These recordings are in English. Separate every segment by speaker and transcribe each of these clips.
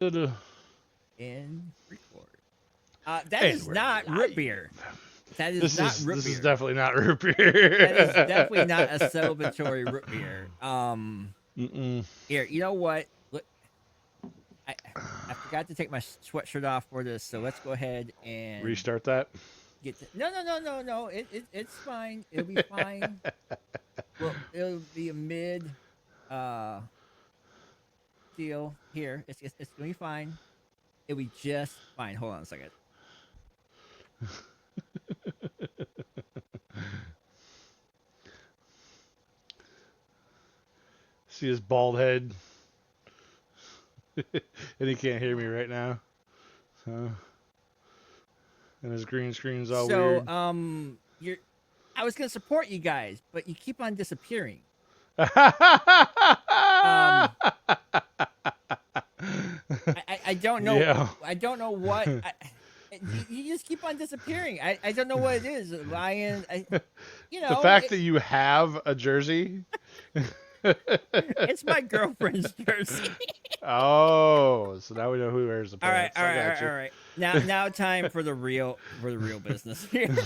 Speaker 1: And record. That is not root beer. That is not root beer.
Speaker 2: This is definitely not root beer.
Speaker 1: That is definitely not a celebratory root beer. Here, you know what? Look, I forgot to take my sweatshirt off for this, so let's go ahead and
Speaker 2: restart that.
Speaker 1: No. It's fine. It'll be fine. Well, it'll be a mid deal here. It's gonna be fine. It'll be just fine. Hold on a second.
Speaker 2: See his bald head. And he can't hear me right now. And his green screen's all weird.
Speaker 1: I was gonna support you guys, but you keep on disappearing. I don't know.
Speaker 2: Yeah.
Speaker 1: I don't know what. You just keep on disappearing. I don't know what it is, Ryan.
Speaker 2: The fact that you have a jersey.
Speaker 1: It's my girlfriend's jersey.
Speaker 2: Oh, so now we know who wears the pants.
Speaker 1: All right. Now time for the real business here.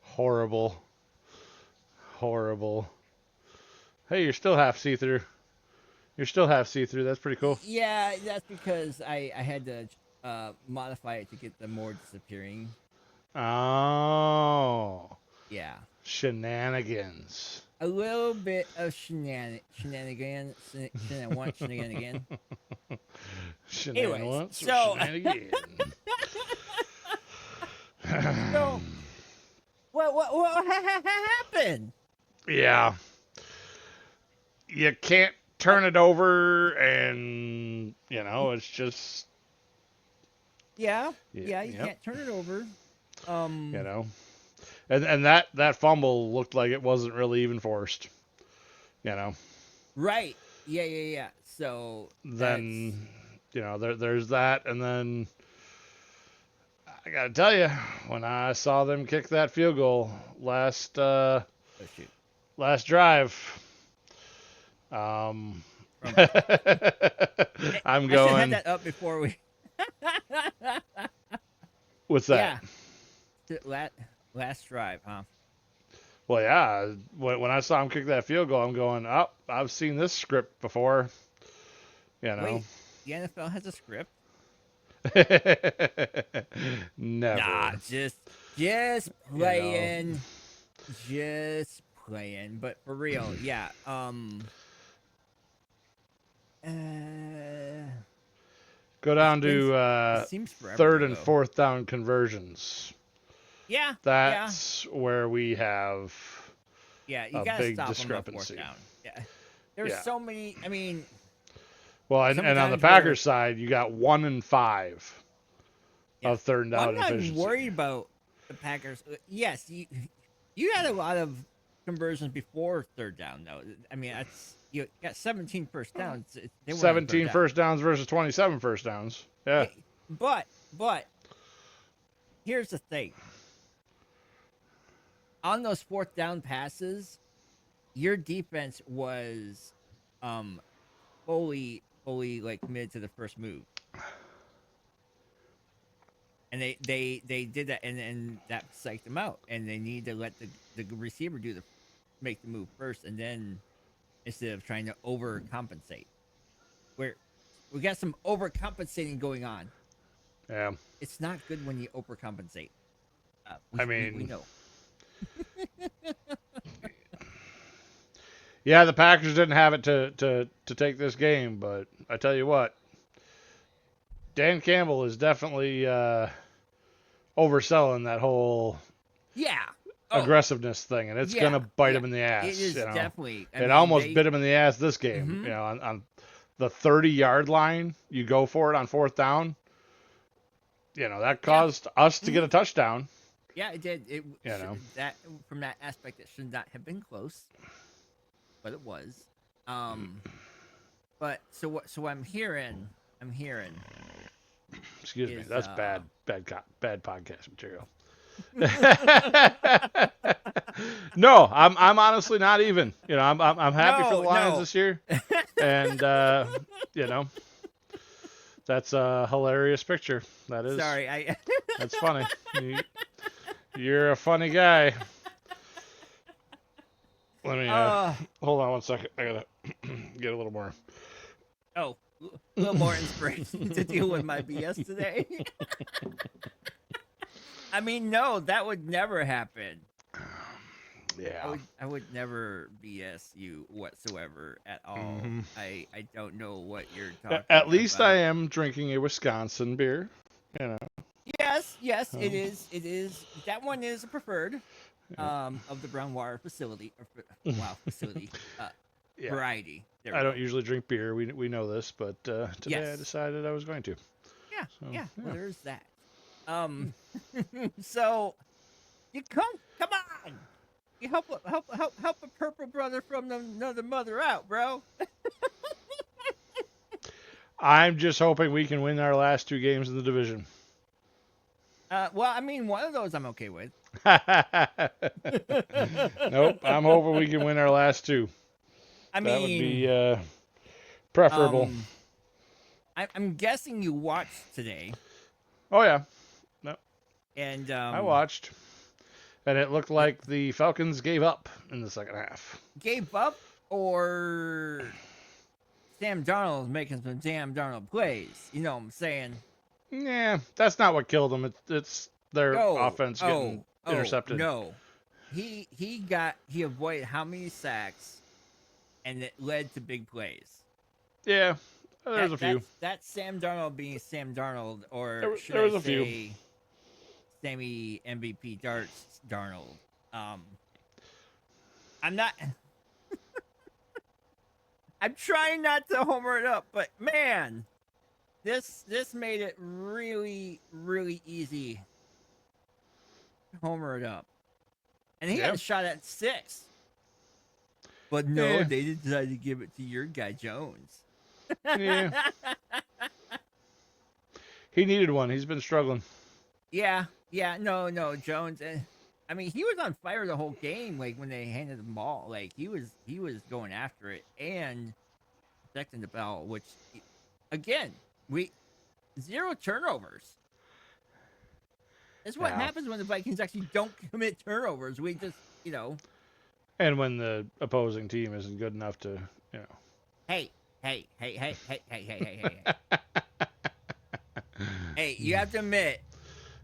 Speaker 2: Horrible. Hey, you're still half see-through. That's pretty cool.
Speaker 1: Yeah, that's because I had to modify it to get the more disappearing.
Speaker 2: Oh.
Speaker 1: Yeah.
Speaker 2: Shenanigans.
Speaker 1: A little bit of shenanigan. Anyways, so so what happened?
Speaker 2: Yeah. You can't turn it over, and it's just.
Speaker 1: Yeah, you can't turn it over.
Speaker 2: And that fumble looked like it wasn't really even forced.
Speaker 1: Right. Yeah. So
Speaker 2: then, there's that, and then I gotta tell you, when I saw them kick that field goal last drive, I'm going.
Speaker 1: I should have that up before we.
Speaker 2: What's that?
Speaker 1: Yeah. Last drive, huh?
Speaker 2: Well, yeah. When I saw him kick that field goal, I'm going, oh, I've seen this script before.
Speaker 1: Wait, the NFL has a script?
Speaker 2: Never.
Speaker 1: Nah, just playing. Just playing. But for real, yeah.
Speaker 2: Go down to third and fourth down conversions.
Speaker 1: Yeah.
Speaker 2: That's where we have
Speaker 1: you
Speaker 2: a
Speaker 1: gotta
Speaker 2: big
Speaker 1: stop
Speaker 2: discrepancy.
Speaker 1: On the fourth down. Yeah. There's so many. I mean.
Speaker 2: Well, and on the Packers side, you got 1 and 5 of third down efficiency.
Speaker 1: I'm not worried about the Packers. Yes, you had a lot of conversions before third down, though. I mean, you got 17 first downs.
Speaker 2: 17 first downs versus 27 first downs. Yeah.
Speaker 1: But here's the thing. On those fourth down passes, your defense was fully like committed to the first move. And they did that, and that psyched them out. And they need to let the receiver make the move first, and then instead of trying to overcompensate. We got some overcompensating going on.
Speaker 2: Yeah,
Speaker 1: it's not good when you overcompensate. We know.
Speaker 2: Yeah, the Packers didn't have it to take this game, but I tell you what, Dan Campbell is definitely overselling that whole aggressiveness thing, and it's gonna bite him in the ass.
Speaker 1: It is definitely.
Speaker 2: It almost bit him in the ass this game.
Speaker 1: Mm-hmm.
Speaker 2: On the 30-yard line, you go for it on fourth down. That caused us to get a touchdown.
Speaker 1: Yeah, it did. That from that aspect, it should not have been close, but it was. But so what I'm hearing.
Speaker 2: Excuse me, that's bad podcast material. No, I'm honestly not even. I'm happy for the
Speaker 1: No,
Speaker 2: Lions
Speaker 1: no.
Speaker 2: this year, and you know, that's a hilarious picture. That is,
Speaker 1: Sorry, I.
Speaker 2: that's funny. You're a funny guy. Let me
Speaker 1: uh,
Speaker 2: hold on one second. I gotta get a little more.
Speaker 1: oh, a little more inspiration to deal with my BS today. I mean, no, that would never happen.
Speaker 2: Yeah.
Speaker 1: I would never BS you whatsoever at all.
Speaker 2: hmm
Speaker 1: I don't know what you're talking
Speaker 2: At least I
Speaker 1: about.
Speaker 2: am drinking a Wisconsin beer. You know.
Speaker 1: Yes, yes, it
Speaker 2: So,
Speaker 1: is. It is. That one is a preferred
Speaker 2: yeah.
Speaker 1: of the brown water facility. Wow, facility
Speaker 2: Yeah.
Speaker 1: variety. There we
Speaker 2: I don't
Speaker 1: go.
Speaker 2: usually drink beer. We know this, but today I
Speaker 1: Yes.
Speaker 2: decided I was going to.
Speaker 1: Yeah,
Speaker 2: So
Speaker 1: yeah. Well,
Speaker 2: yeah.
Speaker 1: there's that. Um, so you come on. You help a purple brother from another mother out, bro.
Speaker 2: I'm just hoping we can win our last two games in the division.
Speaker 1: Well, I mean, one of those I'm okay with.
Speaker 2: Nope. I'm hoping we can win our last two.
Speaker 1: I
Speaker 2: That would
Speaker 1: mean,
Speaker 2: be preferable.
Speaker 1: um, I'm guessing you watched today,
Speaker 2: Oh yeah. No,
Speaker 1: and
Speaker 2: I watched, and it looked
Speaker 1: it
Speaker 2: like the Falcons gave up in the second half.
Speaker 1: gave up, or Sam Darnold's making some damn Darnold plays. You know what I'm saying?
Speaker 2: Yeah, that's not what killed them. It's their
Speaker 1: Oh,
Speaker 2: offense getting
Speaker 1: oh,
Speaker 2: intercepted.
Speaker 1: no. He avoided how many sacks, and it led to big plays.
Speaker 2: Yeah, there's a few.
Speaker 1: That's Sam Darnold being Sam Darnold, or should
Speaker 2: There
Speaker 1: I
Speaker 2: was a few.
Speaker 1: say, Sammy MVP Darts Darnold. Um, I'm not. I'm trying not to homer it up, but man, this made it really easy to homer it up, and he had
Speaker 2: Yeah.
Speaker 1: a shot at 6. But no,
Speaker 2: Yeah.
Speaker 1: they decided to give it to your guy Jones.
Speaker 2: Yeah. He needed one. He's been struggling.
Speaker 1: Yeah, no, Jones. I mean, he was on fire the whole game. Like when they handed the ball, like he was going after it and protecting the ball. Which, again, we 0 turnovers. That's what
Speaker 2: Yeah.
Speaker 1: happens when the Vikings actually don't commit turnovers. We just, you know,
Speaker 2: And when the opposing team isn't good enough to, you know.
Speaker 1: hey, hey. Hey, you have to admit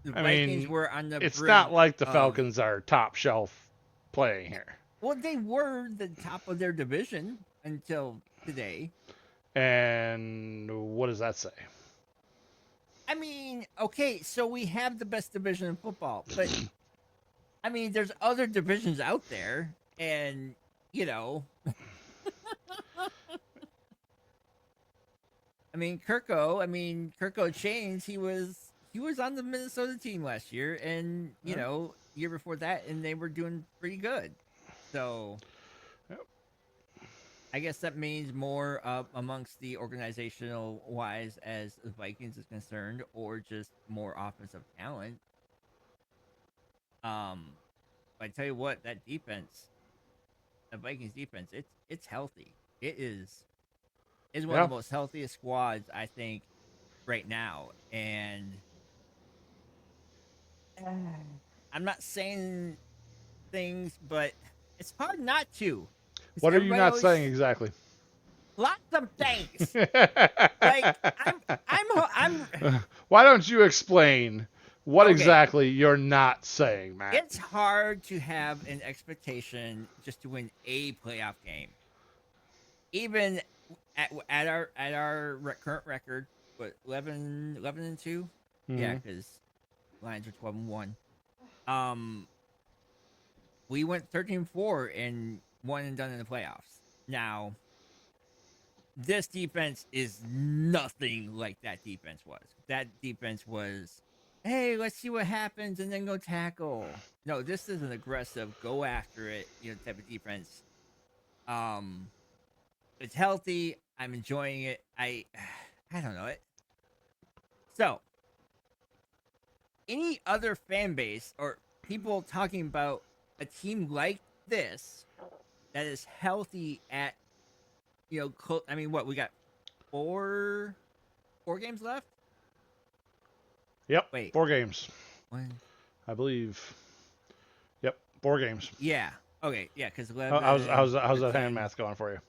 Speaker 1: the
Speaker 2: I
Speaker 1: Vikings
Speaker 2: mean,
Speaker 1: were on the
Speaker 2: it's
Speaker 1: brink
Speaker 2: not like the
Speaker 1: of.
Speaker 2: Falcons are top shelf playing here.
Speaker 1: Well, they were the top of their division until today.
Speaker 2: And what does that say?
Speaker 1: I mean, okay, so we have the best division in football, but I mean, there's other divisions out there, and you know, Kirko Chains, he was on the Minnesota team last year, and you
Speaker 2: Yeah.
Speaker 1: know, year before that, and they were doing pretty good. So
Speaker 2: Yep.
Speaker 1: I guess that means more amongst the organizational wise as the Vikings is concerned, or just more offensive talent. Um, I tell you what, that defense, the Vikings defense, it's healthy. It is one of
Speaker 2: Yeah.
Speaker 1: the most healthiest squads I think right now, and I'm not saying things, but it's hard not to, because
Speaker 2: What are you
Speaker 1: everybody
Speaker 2: not saying
Speaker 1: always
Speaker 2: exactly?
Speaker 1: lots of things. Like I'm
Speaker 2: Why don't you explain what
Speaker 1: okay.
Speaker 2: exactly you're not saying, Matt?
Speaker 1: It's hard to have an expectation just to win a playoff game, even at our current record. But 11-2, yeah,
Speaker 2: Mm-hmm.
Speaker 1: because Lions are 12-1. Um, we went 13-4 and one and done in the playoffs. Now, this defense is nothing like that defense was. That defense was, hey, let's see what happens and then go tackle. No, this is an aggressive, go after it, type of defense. Um, it's healthy. I'm enjoying it. I don't know it. So, any other fan base or people talking about a team like this that is healthy at I mean, what we got four games left.
Speaker 2: Yep,
Speaker 1: Wait,
Speaker 2: 4 games,
Speaker 1: one.
Speaker 2: I believe. Yep, 4 games.
Speaker 1: Yeah. Okay. Yeah. Because
Speaker 2: How's that hand
Speaker 1: 13,
Speaker 2: math going for you?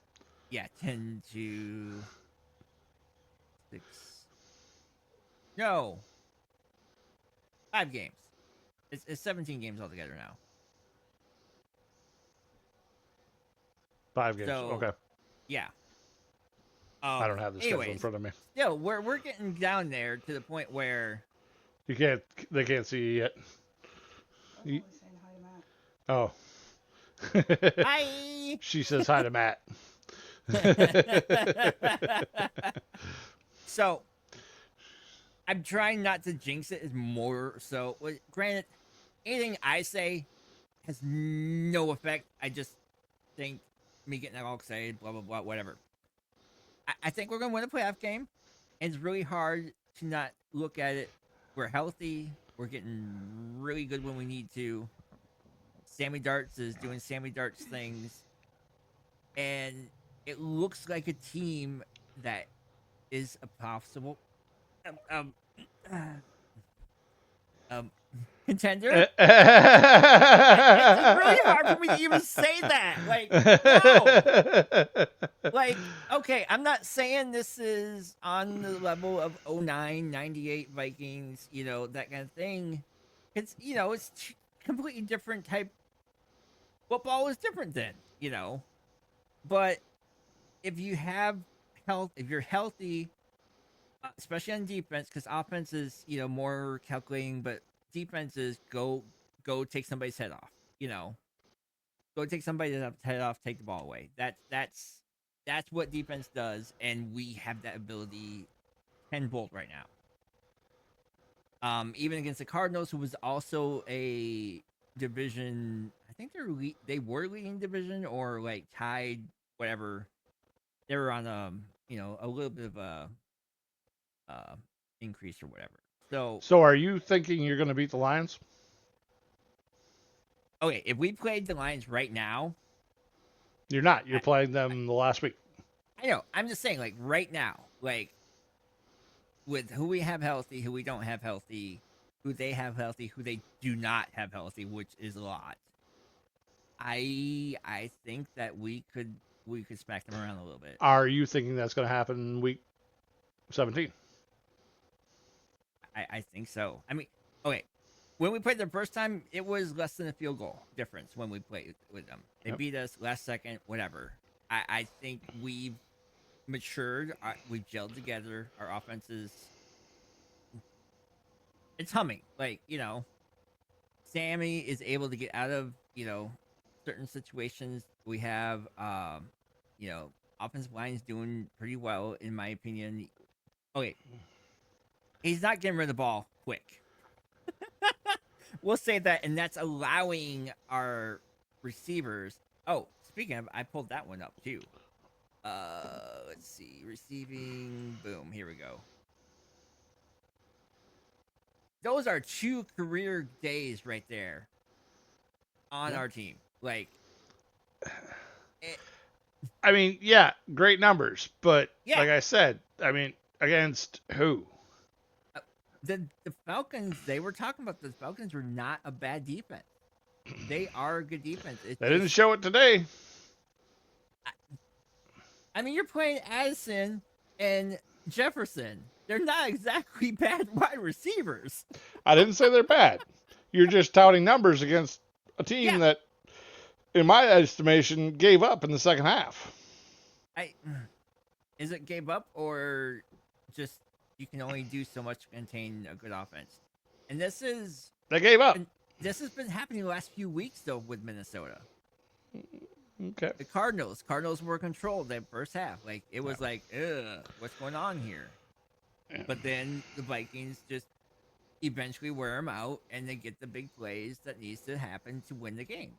Speaker 1: yeah, 10 to 6. No, 5 games. It's 17 games altogether now.
Speaker 2: 5 games.
Speaker 1: So
Speaker 2: Okay.
Speaker 1: yeah.
Speaker 2: I don't have the schedule in
Speaker 1: Anyways,
Speaker 2: front of me.
Speaker 1: still we're getting down there to the point where
Speaker 2: You can't. They can't see you yet.
Speaker 3: I'm
Speaker 2: You-
Speaker 3: only saying hi to Matt.
Speaker 2: Oh.
Speaker 1: I.
Speaker 2: She says hi to Matt.
Speaker 1: So I'm trying not to jinx it. Is more so. Granted, anything I say has no effect. I just think me getting all excited, blah blah blah, whatever. I think we're gonna win a playoff game, and it's really hard to not look at it. We're healthy. We're getting really good when we need to. Sammy Darts is doing Sammy Darts things, and it looks like a team that is a possible um, um, um contender. It's really hard for me to even say that. No. Like, okay, I'm not saying this is on the level of 09, 98 Vikings, that kind of thing. It's completely different type. Football is different then. But if you have health, if you're healthy, especially on defense, because offense is, more calculating, but defense is go take somebody's head off. Go take somebody's head off, take the ball away. That's what defense does, and we have that ability 10-volt right now. Even against the Cardinals, who was also a division, I think they were leading division or like tied, whatever. They were on a little bit of a increase or whatever.
Speaker 2: So are you thinking you're going to beat the Lions?
Speaker 1: Okay, if we played the Lions right now,
Speaker 2: You're not. You're playing them the last week.
Speaker 1: I know. I'm just saying, like right now, like with who we have healthy, who we don't have healthy, who they have healthy, who they do not have healthy, which is a lot. I think that we could smack them around a little bit.
Speaker 2: Are you thinking that's going to happen week 17?
Speaker 1: I think so. I mean, okay. When we played the first time, it was less than a field goal difference when we played with them. They beat us last second, whatever. I think we've matured. We've gelled together. Our offense is it's humming. Like, Sammy is able to get out of, certain situations. We have, offensive line is doing pretty well, in my opinion. Okay. He's not getting rid of the ball quick. We'll say that, and that's allowing our receivers. Oh, speaking of, I pulled that one up too. Let's see, receiving. Boom, here we go. Those are 2 career days right there on our team. Like,
Speaker 2: I mean, yeah, great numbers, but
Speaker 1: yeah.
Speaker 2: like I said, I mean, against who?
Speaker 1: The Falcons, they were talking about the Falcons were not a bad defense. They are a good defense.
Speaker 2: They didn't show it today.
Speaker 1: I mean, you're playing Addison and Jefferson. They're not exactly bad wide receivers.
Speaker 2: I didn't say they're bad. You're just touting numbers against a team that, in my estimation, gave up in the second half.
Speaker 1: Is it gave up or just you can only do so much to contain a good offense? And
Speaker 2: they gave up.
Speaker 1: This has been happening the last few weeks though with Minnesota.
Speaker 2: Okay.
Speaker 1: The Cardinals were controlled that first half. Like it was like, ugh, what's going on here? Yeah. But then the Vikings just eventually wear them out, and they get the big plays that needs to happen to win the game.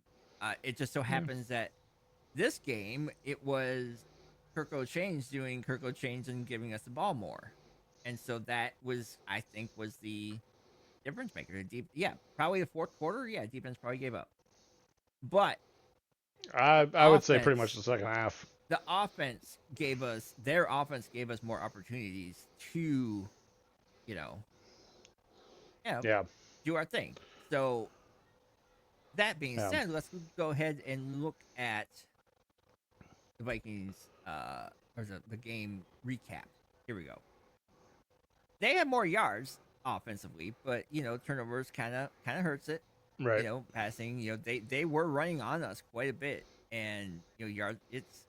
Speaker 1: It just so happens that this game it was Kirk O'Chains doing Kirk O'Chains and giving us the ball more, and so that was I think was the difference maker. Probably the fourth quarter. Yeah, defense probably gave up. But
Speaker 2: I would say pretty much
Speaker 1: offense,
Speaker 2: the second half.
Speaker 1: the offense gave us their offense gave us more opportunities to, you know, yeah,
Speaker 2: Yeah,
Speaker 1: do our thing. So that being
Speaker 2: yeah,
Speaker 1: said, let's go ahead and look at the Vikings or the game recap. Here we go. They had more yards offensively, but turnovers kind of hurts it.
Speaker 2: right.
Speaker 1: Passing. They were running on us quite a bit, and yards. It's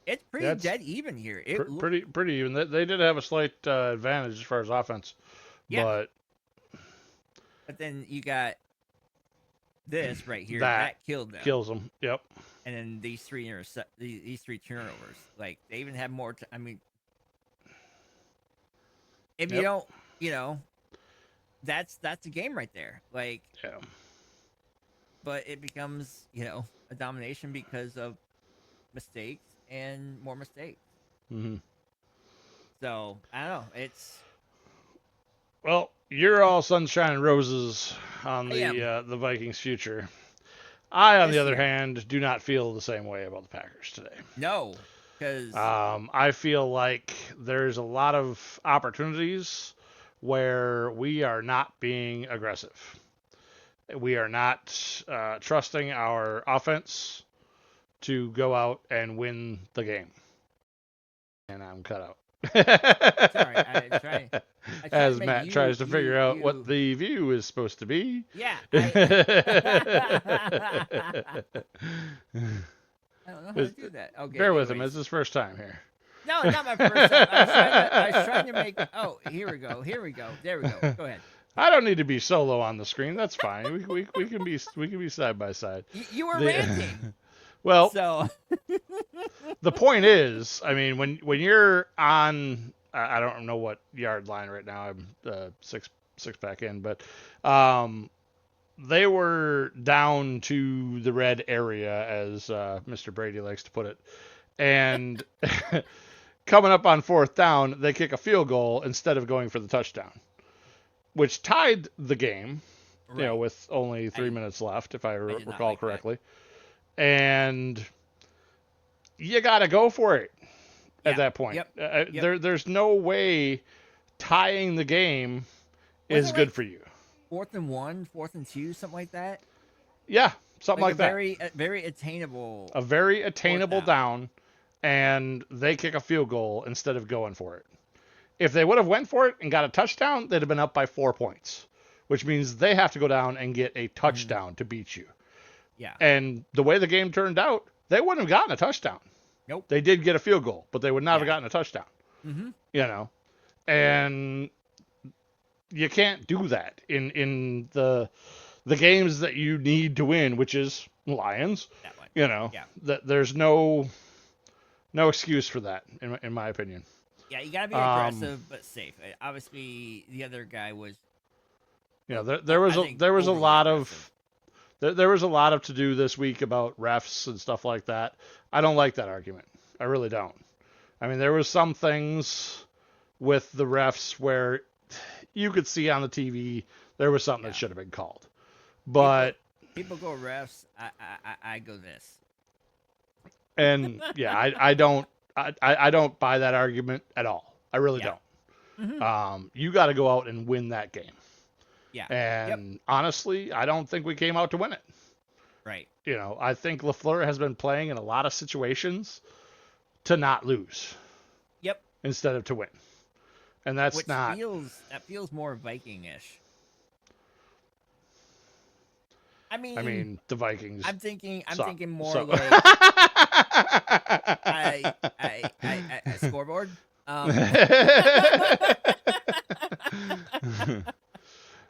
Speaker 2: Yeah,
Speaker 1: pretty
Speaker 2: it's
Speaker 1: dead even here. It look
Speaker 2: pretty even. They did have a slight advantage as far as offense,
Speaker 1: yeah,
Speaker 2: but
Speaker 1: but then you got this right here
Speaker 2: that
Speaker 1: that killed them,
Speaker 2: kills them. Yep.
Speaker 1: and then these three turnovers. Like they even have more. I mean, if you
Speaker 2: Yep.
Speaker 1: don't, you know, that's a game right there. Like,
Speaker 2: Yeah.
Speaker 1: but it becomes a domination because of mistakes and more mistakes.
Speaker 2: Hmm.
Speaker 1: So I don't know. It's
Speaker 2: Well, you're all sunshine and roses on
Speaker 1: I am
Speaker 2: the Vikings' future. I, on the
Speaker 1: this
Speaker 2: other
Speaker 1: year.
Speaker 2: hand, do not feel the same way about the Packers today.
Speaker 1: No, because
Speaker 2: I feel like there's a lot of opportunities where we are not being aggressive. We are not trusting our offense to go out and win the game. And I'm cut out.
Speaker 1: sorry, I try to
Speaker 2: As
Speaker 1: make
Speaker 2: Matt tries to figure out what
Speaker 1: you
Speaker 2: the view is supposed to be.
Speaker 1: yeah. I don't know how to do that. Okay,
Speaker 2: Bear with him.
Speaker 1: anyways.
Speaker 2: It's his first time here.
Speaker 1: No, not my first time. I was trying to make. Oh, here we go. There we go. Go ahead.
Speaker 2: I don't need to be solo on the screen. That's fine. We can be side by side.
Speaker 1: You were
Speaker 2: The,
Speaker 1: ranting,
Speaker 2: well,
Speaker 1: so
Speaker 2: the point is, I mean, when you're on, I don't know what yard line right now. I'm six back in, but they were down to the red area, as Mr. Brady likes to put it, and coming up on fourth down, they kick a field goal instead of going for the touchdown, which tied the game.
Speaker 1: right.
Speaker 2: With only 3
Speaker 1: I
Speaker 2: minutes left, if I
Speaker 1: I did not
Speaker 2: recall
Speaker 1: like that.
Speaker 2: correctly, and you got to go for it at
Speaker 1: Yeah.
Speaker 2: that point.
Speaker 1: Yep. Yep.
Speaker 2: There's no way tying the game is
Speaker 1: Wasn't it
Speaker 2: good
Speaker 1: like
Speaker 2: for you.
Speaker 1: 4th and 1, 4th and 2, something like that?
Speaker 2: Yeah, something
Speaker 1: Like
Speaker 2: like that.
Speaker 1: a very attainable
Speaker 2: A very
Speaker 1: fourth
Speaker 2: attainable
Speaker 1: down.
Speaker 2: down, and they kick a field goal instead of going for it. If they would have went for it and got a touchdown, they'd have been up by 4 points, which means they have to go down and get a
Speaker 1: Hmm.
Speaker 2: touchdown to beat you.
Speaker 1: Yeah.
Speaker 2: And the way the game turned out, they wouldn't have gotten a touchdown.
Speaker 1: Nope.
Speaker 2: They did get a field goal, but they would not have
Speaker 1: Yeah.
Speaker 2: gotten a touchdown.
Speaker 1: Mm-hmm.
Speaker 2: You know, and you can't do that in the games that you need to win, which is Lions.
Speaker 1: That one. Yeah.
Speaker 2: That there's no excuse for that in my opinion.
Speaker 1: Yeah. You gotta be
Speaker 2: Um,
Speaker 1: aggressive but safe. Obviously, the other guy was,
Speaker 2: there was
Speaker 1: I think,
Speaker 2: there was a
Speaker 1: overly
Speaker 2: lot
Speaker 1: aggressive.
Speaker 2: of there was a lot of to do this week about refs and stuff like that. I don't like that argument. I really don't. I mean, there was some things with the refs where you could see on the TV there was something that
Speaker 1: Yeah.
Speaker 2: should have been called.
Speaker 1: People
Speaker 2: But
Speaker 1: people go refs. I go this.
Speaker 2: and yeah, I don't buy that argument at all. I really
Speaker 1: Yeah.
Speaker 2: don't.
Speaker 1: Mm-hmm.
Speaker 2: You got to go out and win that game.
Speaker 1: Yeah. Yep.
Speaker 2: And honestly, I don't think we came out to win it.
Speaker 1: Right.
Speaker 2: I think LaFleur has been playing in a lot of situations to not lose
Speaker 1: Yep.
Speaker 2: instead of to win. And that's
Speaker 1: Which
Speaker 2: not.
Speaker 1: feels more Viking-ish.
Speaker 2: I mean, the Vikings.
Speaker 1: I'm
Speaker 2: suck.
Speaker 1: thinking more
Speaker 2: So.
Speaker 1: like I scoreboard. The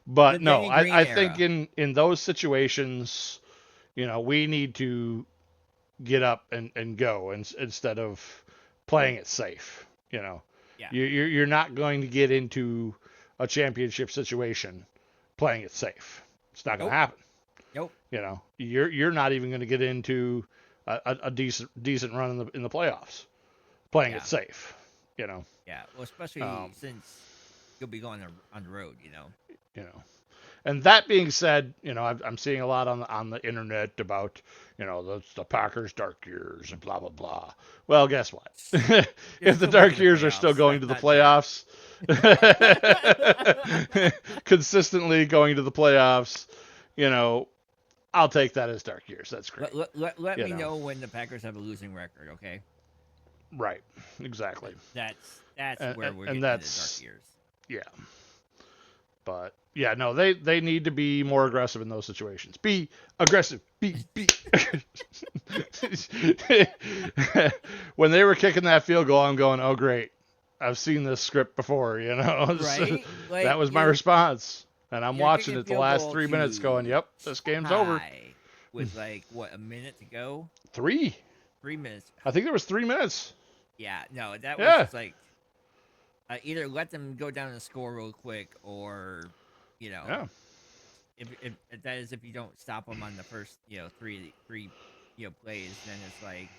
Speaker 2: But no,
Speaker 1: Danny Green
Speaker 2: I think
Speaker 1: era.
Speaker 2: in those situations, we need to get up and go instead of playing it safe.
Speaker 1: Yeah.
Speaker 2: You're not going to get into a championship situation playing it safe. It's not going to
Speaker 1: Nope.
Speaker 2: happen.
Speaker 1: Nope.
Speaker 2: You're not even going to get into a decent run in the playoffs playing
Speaker 1: Yeah.
Speaker 2: it safe. You know,
Speaker 1: Yeah. Well, especially
Speaker 2: um,
Speaker 1: since you'll be going on the road.
Speaker 2: you know, And that being said, I'm seeing a lot on the internet about the Packers' dark years and blah blah blah. Well, guess what?
Speaker 1: They're
Speaker 2: If the
Speaker 1: still making
Speaker 2: dark
Speaker 1: the
Speaker 2: years are still
Speaker 1: playoffs.
Speaker 2: going
Speaker 1: That's
Speaker 2: to the
Speaker 1: not dark.
Speaker 2: playoffs, consistently going to the playoffs, you know, I'll take that as dark years. That's great.
Speaker 1: Let
Speaker 2: You
Speaker 1: me
Speaker 2: know,
Speaker 1: know when the Packers have a losing record, okay?
Speaker 2: right? Exactly.
Speaker 1: That's
Speaker 2: And,
Speaker 1: where
Speaker 2: and,
Speaker 1: we're
Speaker 2: and
Speaker 1: getting into dark
Speaker 2: that's
Speaker 1: years.
Speaker 2: yeah. But yeah, no, they need to be more aggressive in those situations. Be aggressive. Be. When they were kicking that field goal, I'm going, oh great, I've seen this script before. So
Speaker 1: Right?
Speaker 2: that
Speaker 1: Like
Speaker 2: was my response, and I'm
Speaker 1: you're
Speaker 2: watching
Speaker 1: kicking
Speaker 2: it the
Speaker 1: field
Speaker 2: last
Speaker 1: goal
Speaker 2: 3 minutes, going,
Speaker 1: to
Speaker 2: yep, this game's over.
Speaker 1: tie with like what, a minute to go?
Speaker 2: Three.
Speaker 1: 3 minutes.
Speaker 2: I think there was 3 minutes.
Speaker 1: Yeah, no, that was
Speaker 2: Yeah.
Speaker 1: just like either let them go down and score real quick, or you know,
Speaker 2: Yeah.
Speaker 1: if that is if you don't stop them on the first three plays, then it's like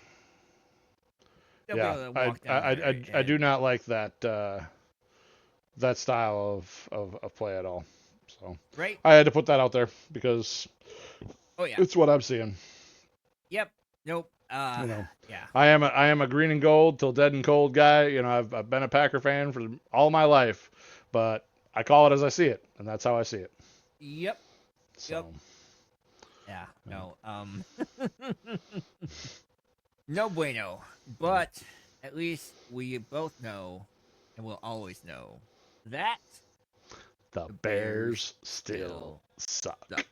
Speaker 1: they'll be
Speaker 2: Yeah.
Speaker 1: able to
Speaker 2: I
Speaker 1: walk
Speaker 2: I
Speaker 1: down there
Speaker 2: I, I do
Speaker 1: and
Speaker 2: not like that style of play at all. So
Speaker 1: right.
Speaker 2: I had to put that out there because
Speaker 1: Oh yeah.
Speaker 2: it's what I'm seeing.
Speaker 1: Yep. Nope.
Speaker 2: You know,
Speaker 1: Yeah.
Speaker 2: I am a green and gold till dead and cold guy. I've been a Packer fan for all my life, but I call it as I see it, and that's how I see it.
Speaker 1: Yep. Yep.
Speaker 2: So
Speaker 1: Yeah. No. No bueno. But at least we both know, and will always know, that
Speaker 2: the
Speaker 1: the Bears
Speaker 2: Bears still
Speaker 1: still
Speaker 2: suck.
Speaker 1: suck.